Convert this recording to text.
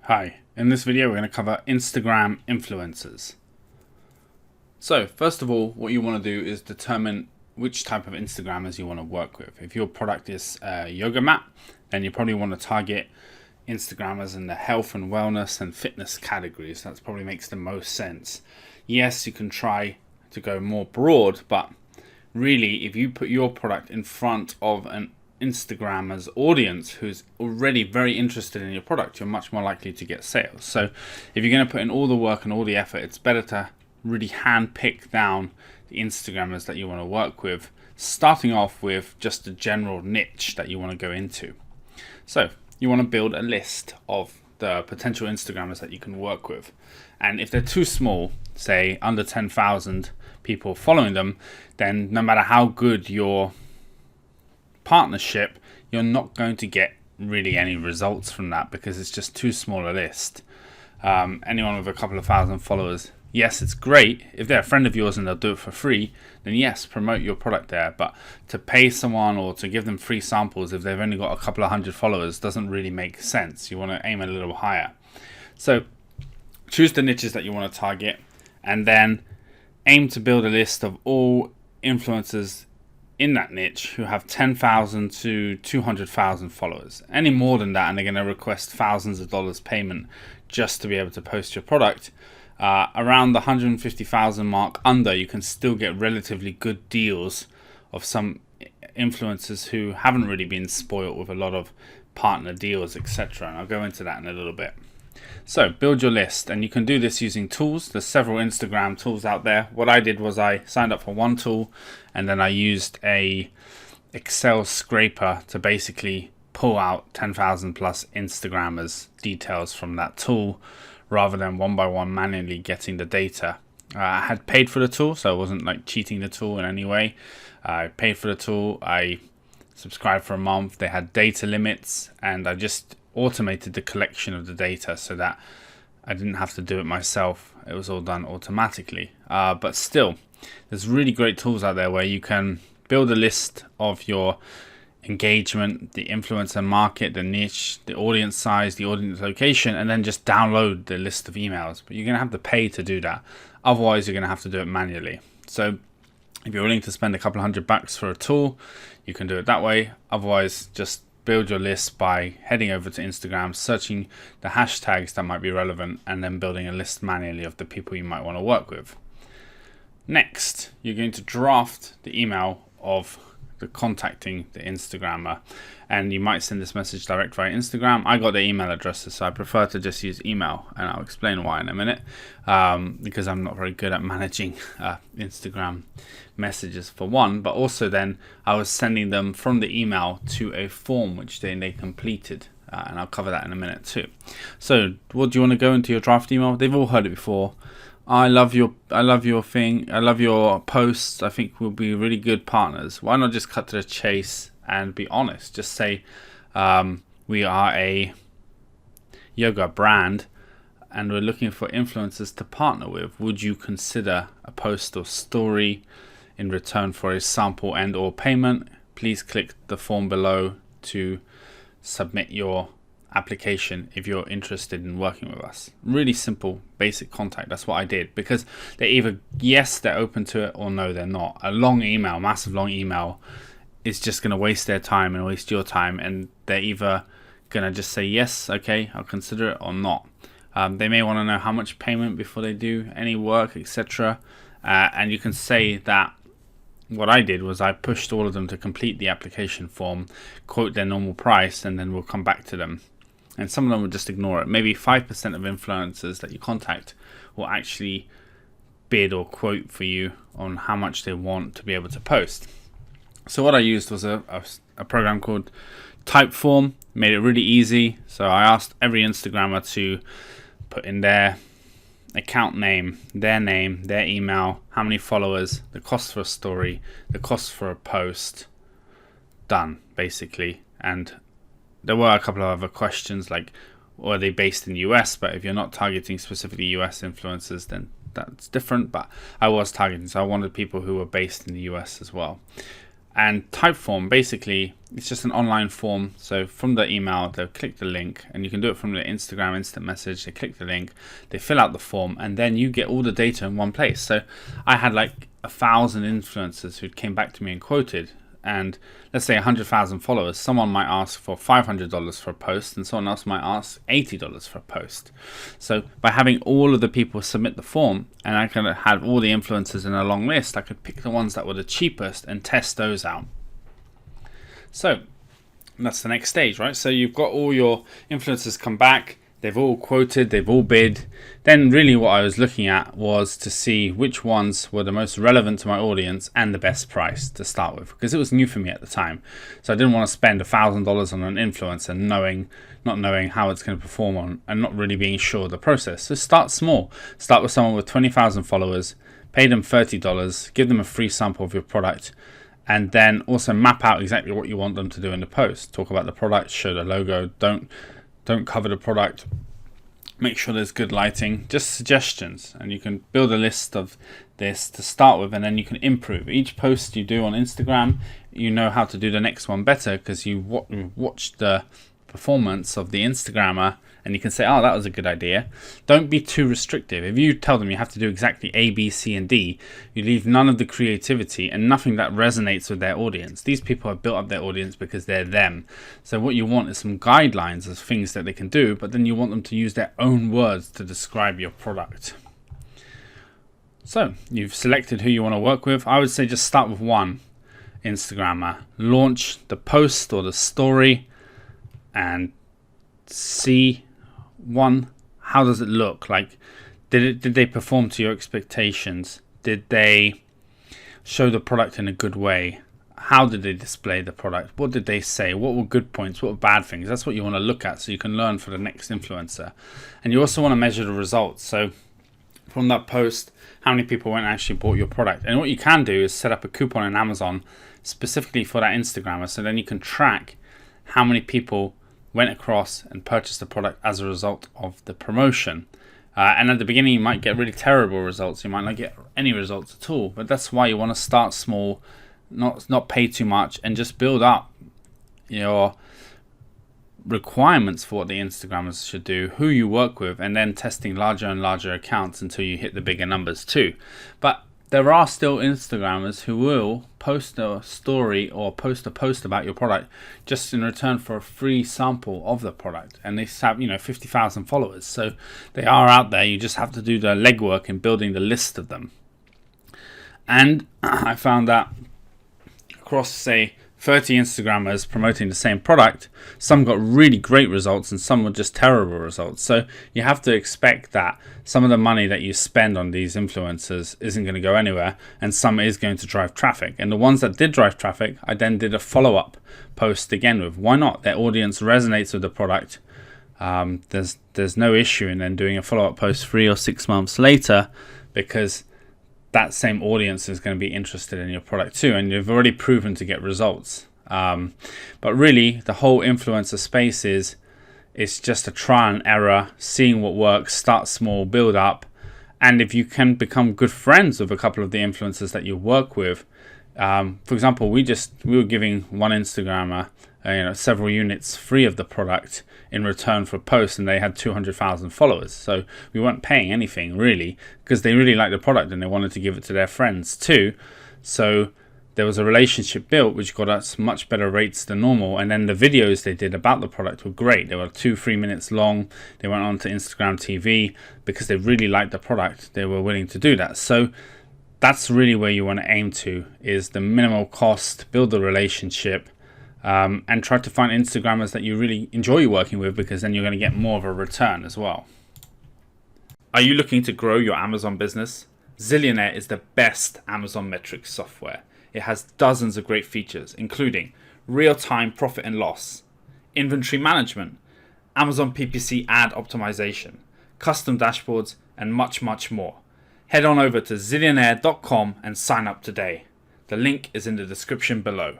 Hi, in this video we're going to cover Instagram influencers. So first of all, what you want to do is determine which type of Instagrammers you want to work with. If your product is a yoga mat, then you probably want to target Instagrammers in the health and wellness and fitness categories. That probably makes the most sense. Yes, you can try to go more broad, but really if you put your product in front of an Instagrammer's audience who's already very interested in your product, you're much more likely to get sales. So if you're going to put in all the work and all the effort, it's better to really hand pick down the Instagrammers that you want to work with, starting off with just a general niche that you want to go into. So you want to build a list of the potential Instagrammers that you can work with, and if they're too small, say under 10,000 people following them, then no matter how good your partnership, you're not going to get really any results from that because it's just too small a list. Anyone with a couple of thousand followers, yes, it's great. If they're a friend of yours and they'll do it for free, then yes, promote your product there. But to pay someone or to give them free samples if they've only got a couple of hundred followers doesn't really make sense. You want to aim a little higher. So choose the niches that you want to target and then aim to build a list of all influencers in that niche who have 10,000 to 200,000 followers. Any more than that and they're going to request thousands of dollars payment just to be able to post your product. Around the 150,000 mark under, you can still get relatively good deals of some influencers who haven't really been spoiled with a lot of partner deals, etc. And I'll go into that in a little bit. So build your list, and you can do this using tools. There's several Instagram tools out there. What I did was I signed up for one tool and then I used a Excel scraper to basically pull out 10,000 plus Instagrammers details from that tool rather than one by one manually getting the data. I had paid for the tool, so I wasn't like cheating the tool in any way. I paid for the tool, I subscribed for a month, they had data limits, and I just automated the collection of the data so that I didn't have to do it myself. It was all done automatically. But still, there's really great tools out there where you can build a list of your engagement, the influencer market, the niche, the audience size, the audience location, and then just download the list of emails. But you're going to have to pay to do that. Otherwise, you're going to have to do it manually. So if you're willing to spend a couple of $100 for a tool, you can do it that way. Otherwise, just build your list by heading over to Instagram, searching the hashtags that might be relevant, and then building a list manually of the people you might want to work with. Next, you're going to draft the email of the contacting the Instagrammer, and you might send this message direct via Instagram. I got their email addresses, so I prefer to just use email, and I'll explain why in a minute, because I'm not very good at managing Instagram messages for one, but also then I was sending them from the email to a form which they completed, and I'll cover that in a minute too. So what do you want to go into your draft email? They've all heard it before. I love your thing. I love your posts. I think we'll be really good partners. Why not just cut to the chase and be honest? Just say we are a yoga brand and we're looking for influencers to partner with. Would you consider a post or story in return for a sample and or payment? Please click the form below to submit your application if you're interested in working with us. Really simple, basic contact. That's what I did, because they're either yes, they're open to it, or no, they're not. A long email, massive long email, is just going to waste their time and waste your time, and they're either going to just say yes, okay, I'll consider it, or not. They may want to know how much payment before they do any work, etc. And you can say that what I did was I pushed all of them to complete the application form, quote their normal price, and then we'll come back to them. And some of them will just ignore it. Maybe 5% of influencers that you contact will actually bid or quote for you on how much they want to be able to post. So what I used was a program called TYPEFORM. Made it really easy. So I asked every Instagrammer to put in their account name, their email, how many followers, the cost for a story, the cost for a post. Done, basically. And there were a couple of other questions like, are they based in the US? But if you're not targeting specifically US influencers, then that's different. But I was targeting, so I wanted people who were based in the US as well. And Typeform, basically, it's just an online form. So from the email, they'll click the link, and you can do it from the Instagram instant message. They click the link, they fill out the form, and then you get all the data in one place. So I had like 1,000 influencers who came back to me and quoted. And let's say 100,000 followers, someone might ask for $500 for a post, and someone else might ask $80 for a post. So by having all of the people submit the form, and I can have all the influencers in a long list, I could pick the ones that were the cheapest and test those out. So that's the next stage, right? So you've got all your influencers come back, they've all quoted, they've all bid. Then really what I was looking at was to see which ones were the most relevant to my audience and the best price to start with, because it was new for me at the time. So I didn't want to spend $1,000 on an influencer not knowing how it's going to perform on, and not really being sure of the process. So start small. Start with someone with 20,000 followers, pay them $30, give them a free sample of your product, and then also map out exactly what you want them to do in the post. Talk about the product, show the logo, don't cover the product, make sure there's good lighting, just suggestions. And you can build a list of this to start with, and then you can improve. Each post you do on Instagram, you know how to do the next one better, because you watch the performance of the Instagrammer, and you can say, oh, that was a good idea. Don't be too restrictive. If you tell them you have to do exactly A, B, C, and D, you leave none of the creativity and nothing that resonates with their audience. These people have built up their audience because they're them. So what you want is some guidelines of things that they can do, but then you want them to use their own words to describe your product. So you've selected who you want to work with. I would say just start with one Instagrammer. Launch the post or the story and see how does it look like. Did they perform to your expectations? Did they show the product in a good way? How did they display the product? What did they say? What were good points? What were bad things? That's what you want to look at, so you can learn for the next influencer. And you also want to measure the results. So from that post, how many people went and actually bought your product? And what you can do is set up a coupon in Amazon specifically for that Instagrammer, so then you can track how many people went across and purchased the product as a result of the promotion. And at the beginning you might get really terrible results, you might not get any results at all, but that's why you want to start small, not pay too much, and just build up your requirements for what the Instagrammers should do, who you work with, and then testing larger and larger accounts until you hit the bigger numbers too. But there are still Instagrammers who will post a story or post a post about your product just in return for a free sample of the product, and they have 50,000 followers. So they are out there. You just have to do the legwork in building the list of them. And I found that across, say, 30 Instagrammers promoting the same product, some got really great results and some were just terrible results. So you have to expect that some of the money that you spend on these influencers isn't going to go anywhere, and some is going to drive traffic. And the ones that did drive traffic, I then did a follow-up post again with. Why not? Their audience resonates with the product. There's no issue in then doing a follow-up post 3 or 6 months later, because that same audience is going to be interested in your product too, and you've already proven to get results. But really, the whole influencer space is just a trial and error, seeing what works, start small, build up. And if you can become good friends with a couple of the influencers that you work with, for example, we were giving one Instagrammer several units free of the product in return for a post, and they had 200,000 followers. So we weren't paying anything really, because they really liked the product and they wanted to give it to their friends too. So there was a relationship built which got us much better rates than normal. And then the videos they did about the product were great. They were 2-3 minutes long. They went on to Instagram TV because they really liked the product. They were willing to do that. So that's really where you want to aim to, is the minimal cost, build the relationship, and try to find Instagrammers that you really enjoy working with, because then you're going to get more of a return as well. Are you looking to grow your Amazon business? Zillionaire is the best Amazon metrics software. It has dozens of great features, including real-time profit and loss, inventory management, Amazon PPC ad optimization, custom dashboards, and much, much more. Head on over to zillionaire.com and sign up today. The link is in the description below.